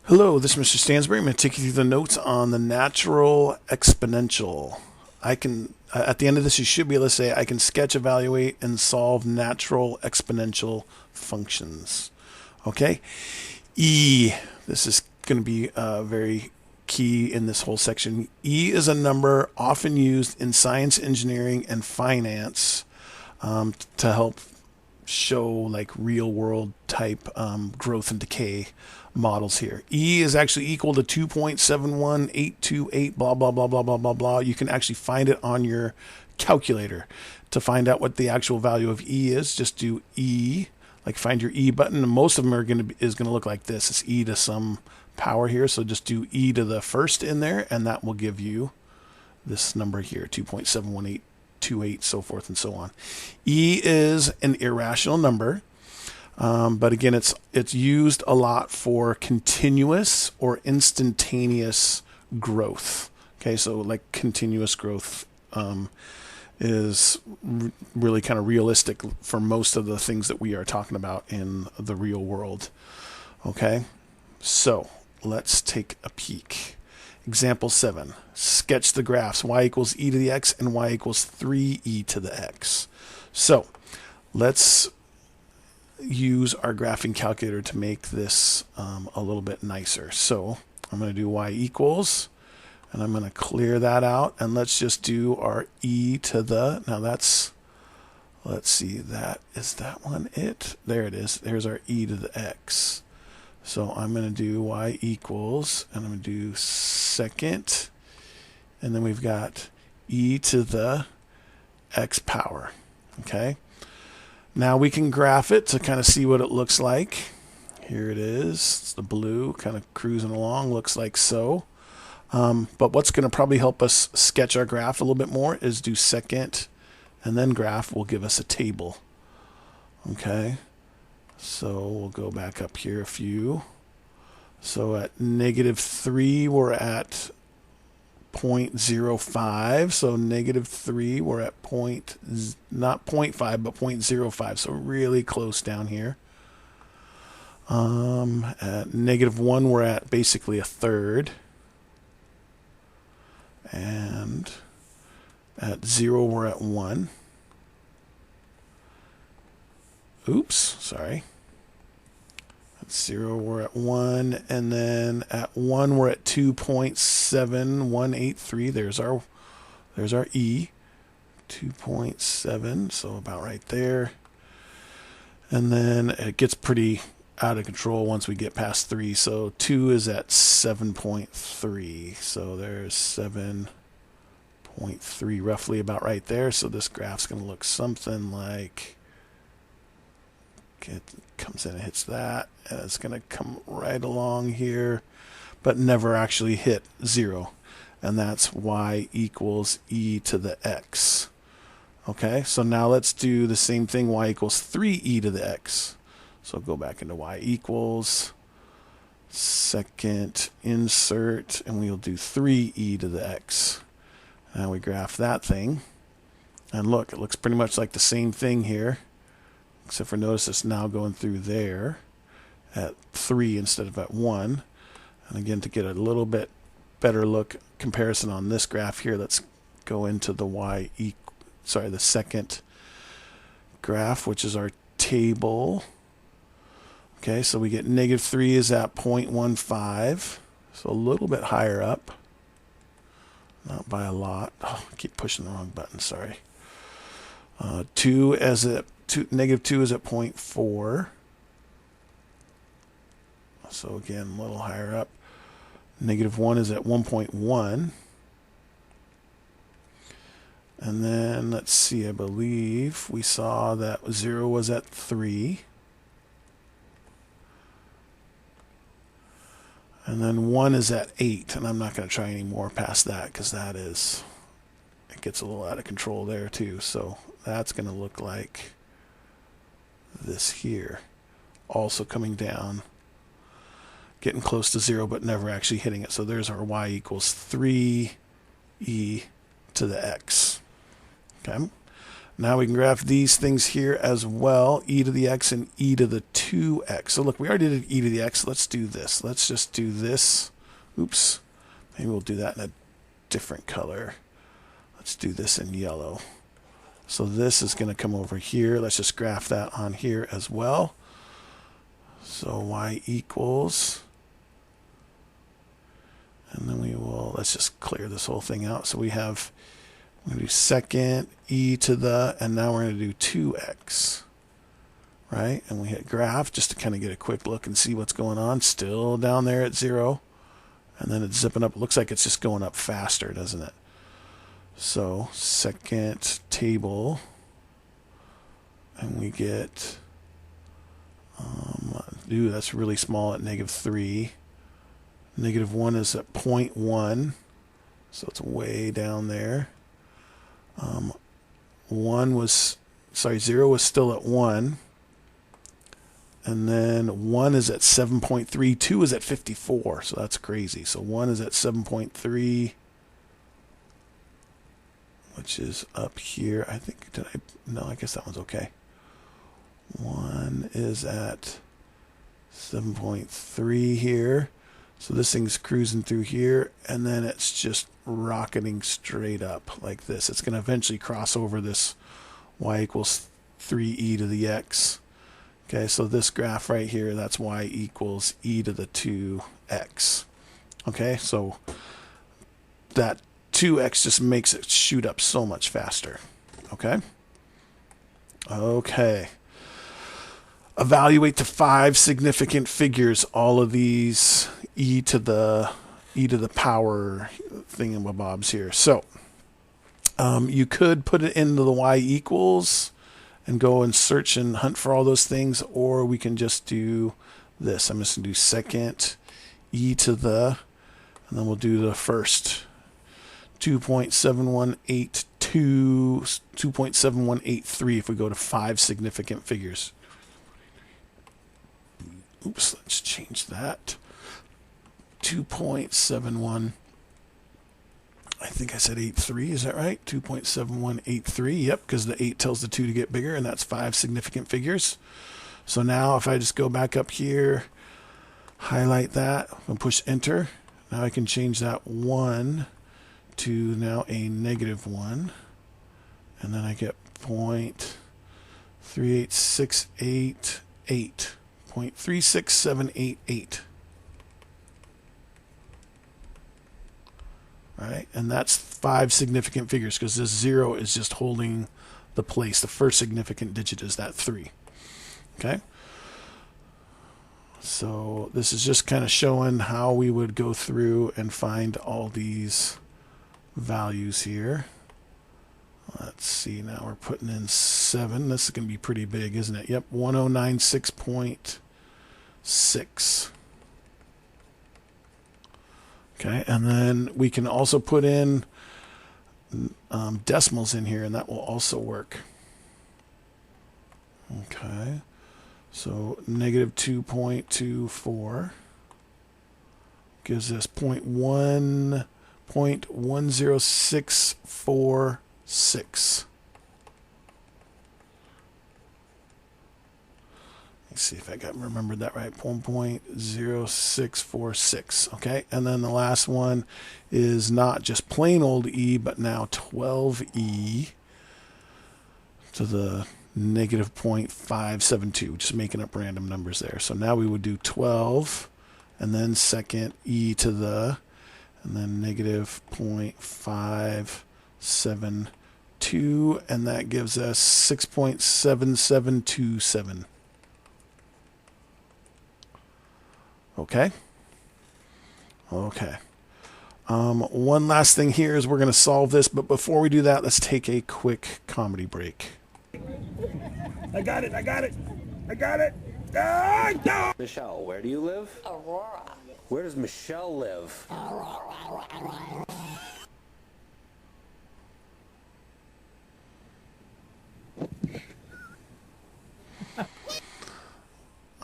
Hello, this is Mr. Stansbury. I'm going to take you through the notes on the natural exponential. I can, at the end of this, you should be able to say, I can sketch, evaluate, and solve natural exponential functions. Okay? E, this is going to be very key in this whole section. E is a number often used in science, engineering, and finance to help show like real world type growth and decay models here. E is actually equal to 2.71828 blah blah blah blah blah blah blah. You can actually find it on your calculator. To find out what the actual value of E is, just do E, like find your E button, and most of them are going to look like this. It's E to some power here, so just do E to the first in there, and that will give you this number here, 2.71828, so forth and so on. E is an irrational number, but again, it's used a lot for continuous or instantaneous growth. Okay, so like continuous growth is really kind of realistic for most of the things that we are talking about in the real world. Okay, so let's take a peek. Example 7. Sketch the graphs y equals e to the x and y equals 3e to the x. So let's use our graphing calculator to make this a little bit nicer. So I'm going to do y equals, and I'm going to clear that out, and let's just do our e to the, now that's, let's see, is that one it? There it is. There's our e to the x. So I'm going to do y equals, and I'm going to do second, and then we've got e to the x power. Okay. Now we can graph it to kind of see what it looks like. Here it is. It's the blue kind of cruising along, looks like so. But what's going to probably help us sketch our graph a little bit more is do second and then graph will give us a table. Okay. So we'll go back up here a few. So at -3, we're at 0.05. So -3, we're at not 0.5, but 0.05. So really close down here. At -1, we're at basically a third. And at 0, we're at 1. Oops, sorry. At 0, we're at 1, and then at 1, we're at 2.7183. There's our E, 2.7, so about right there. And then it gets pretty out of control once we get past 3. So 2 is at 7.3. So there's 7.3, roughly about right there. So this graph's going to look something like, it comes in and hits that, and it's going to come right along here, but never actually hit 0. And that's y equals e to the x. Okay, so now let's do the same thing, y equals 3e to the x. So go back into y equals, second, insert, and we'll do 3e to the x. Now we graph that thing, and look, it looks pretty much like the same thing here. Except for notice it's now going through there at 3 instead of at 1. And again, to get a little bit better look comparison on this graph here, let's go into the the second graph, which is our table. Okay, so we get -3 is at 0.15, so a little bit higher up. Not by a lot. Oh, I keep pushing the wrong button, sorry. 2 as at -2 is at 0.4. So again, a little higher up. -1 is at 1.1. And then let's see, I believe we saw that 0 was at 3. And then 1 is at 8. And I'm not going to try any more past that because it gets a little out of control there too. So that's going to look like this here, also coming down, getting close to 0 but never actually hitting it. So there's our y equals 3e to the x. Okay, Now we can graph these things here as well, e to the x and e to the 2x. So look, we already did e to the x. Let's do this. Let's just do this. Oops. Maybe we'll do that in a different color. Let's do this in yellow. So this is going to come over here. Let's just graph that on here as well. So y equals, and then we will, let's just clear this whole thing out. So we have, we're going to do second e to the, and now we're going to do 2x, right? And we hit graph just to kind of get a quick look and see what's going on. Still down there at 0, and then it's zipping up. It looks like it's just going up faster, doesn't it? So second table, and we get, that's really small at -3. -1 is at 0.1, so it's way down there. 0 was still at 1, and then 1 is at 7.3, 2 is at 54, so that's crazy. So 1 is at 7.3, which is up here. I think, no, I guess that one's okay. 1 is at 7.3 here. So this thing's cruising through here, and then it's just rocketing straight up like this. It's going to eventually cross over this y equals 3e to the x. Okay, so this graph right here, that's y equals e to the 2x. Okay, so that 2x just makes it shoot up so much faster. Okay? Okay. Evaluate to 5 significant figures all of these e to the power thingamabobs here. So you could put it into the y equals and go and search and hunt for all those things, or we can just do this. I'm just going to do second e to the, and then we'll do the first 2.7182, 2.7183 if we go to 5 significant figures. Oops, let's change that. 2.71. I think I said 83. Is that right? 2.7183. Yep, because the 8 tells the 2 to get bigger, and that's 5 significant figures. So now if I just go back up here, highlight that, and push enter, now I can change that 1 to now a -1. And then I get 0.38688. 0.36788. Right, and that's 5 significant figures because this 0 is just holding the place. The first significant digit is that 3. Okay, so this is just kind of showing how we would go through and find all these values here. Let's see, now we're putting in 7. This is going to be pretty big, isn't it? Yep, 1096.6. Okay, and then we can also put in decimals in here, and that will also work. Okay, so -2.24 gives us 0.10646. Let's see if I remembered that right. 1.0646. Okay, and then the last one is not just plain old e, but now 12e to the -0.572. Just making up random numbers there. So now we would do 12, and then second e to the, and then -0.572, and that gives us 6.7727. Okay. Okay. One last thing here is we're going to solve this, but before we do that, let's take a quick comedy break. I got it. I got it. I got it. Ah, no! Michelle, where do you live? Aurora. Where does Michelle live?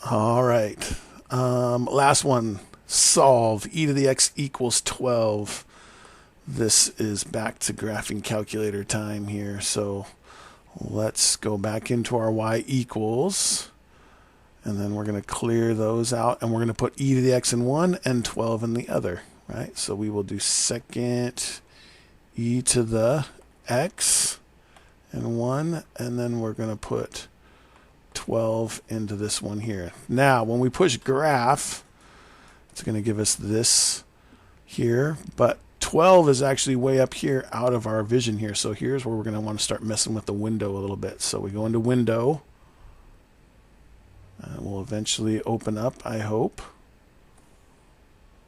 All right. Last one. Solve. E to the x equals 12. This is back to graphing calculator time here. So Let's go back into our y equals. And then we're going to clear those out. And we're going to put e to the x in one and 12 in the other. Right? So we will do second e to the x in one. And then we're going to put 12 into this one here. Now, when we push graph, it's going to give us this here. But 12 is actually way up here out of our vision here. So here's where we're going to want to start messing with the window a little bit. So we go into window. And we'll eventually open up, I hope.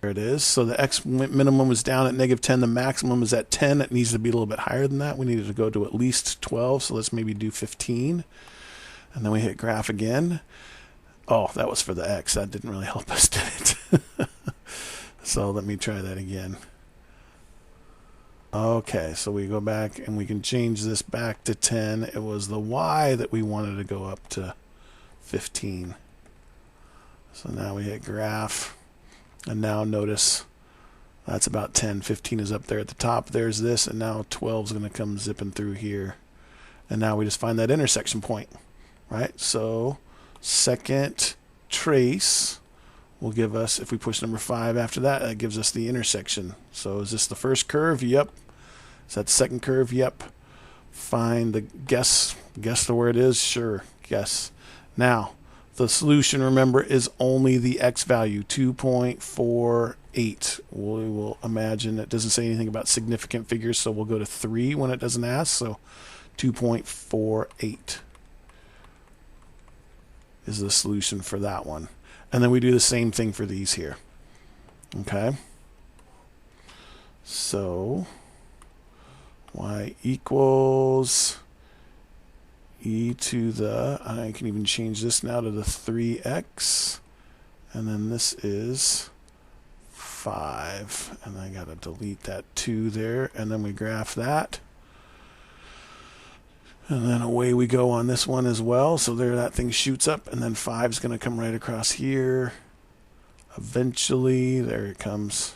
There it is. So the x minimum is down at -10. The maximum is at 10. It needs to be a little bit higher than that. We needed to go to at least 12. So let's maybe do 15. And then we hit graph again. Oh, that was for the x. That didn't really help us, did it? So let me try that again. Okay, so we go back and we can change this back to 10. It was the y that we wanted to go up to 15. So now we hit graph. And now notice that's about 10. 15 is up there at the top. There's this. And now 12 is going to come zipping through here. And now we just find that intersection point. Right? So second trace will give us, if we push number 5 after that, that gives us the intersection. So is this the first curve? Yep. Is that the second curve? Yep. Find the guess the where it is? Sure. Guess. Now, the solution, remember, is only the x value, 2.48. We will imagine it doesn't say anything about significant figures, so we'll go to 3 when it doesn't ask. So 2.48 is the solution for that one. And then we do the same thing for these here. Okay? So y equals e to the, I can even change this now to the 3x. And then this is 5. And I got to delete that 2 there. And then we graph that. And then away we go on this one as well. So there that thing shoots up. And then 5 is going to come right across here. Eventually, there it comes.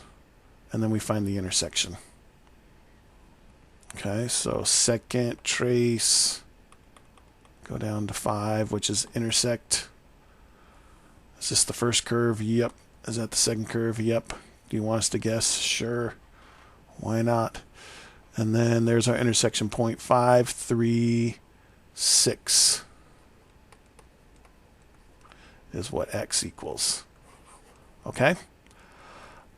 And then we find the intersection. Okay, so second trace. Go down to 5, which is intersect. Is this the first curve? Yep. Is that the second curve? Yep. Do you want us to guess? Sure. Why not? And then there's our intersection point, 5, 3, 6 is what x equals. Okay?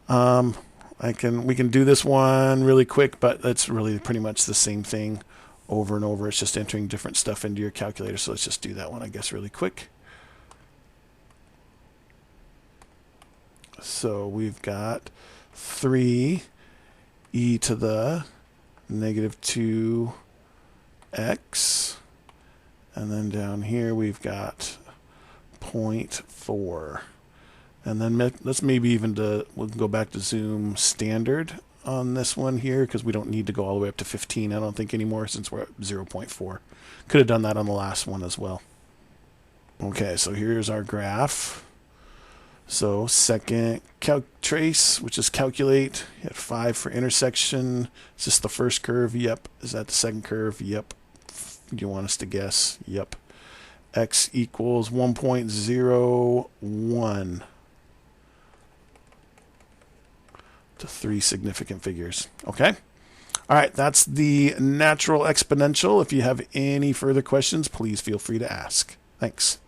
We can do this one really quick, but it's really pretty much the same thing over and over. It's just entering different stuff into your calculator. So let's just do that one, I guess, really quick. So we've got 3 e to the -2x. And then down here we've got 0.4. And then let's maybe even we'll go back to zoom standard on this one here, because we don't need to go all the way up to 15, I don't think, anymore, since we're at 0.4. Could have done that on the last one as well. Okay, so here's our graph. So second trace, which is calculate. You had 5 for intersection. Is this the first curve? Yep. Is that the second curve? Yep. Do you want us to guess? Yep. X equals 1.01 to 3 significant figures. Okay? All right, that's the natural exponential. If you have any further questions, please feel free to ask. Thanks.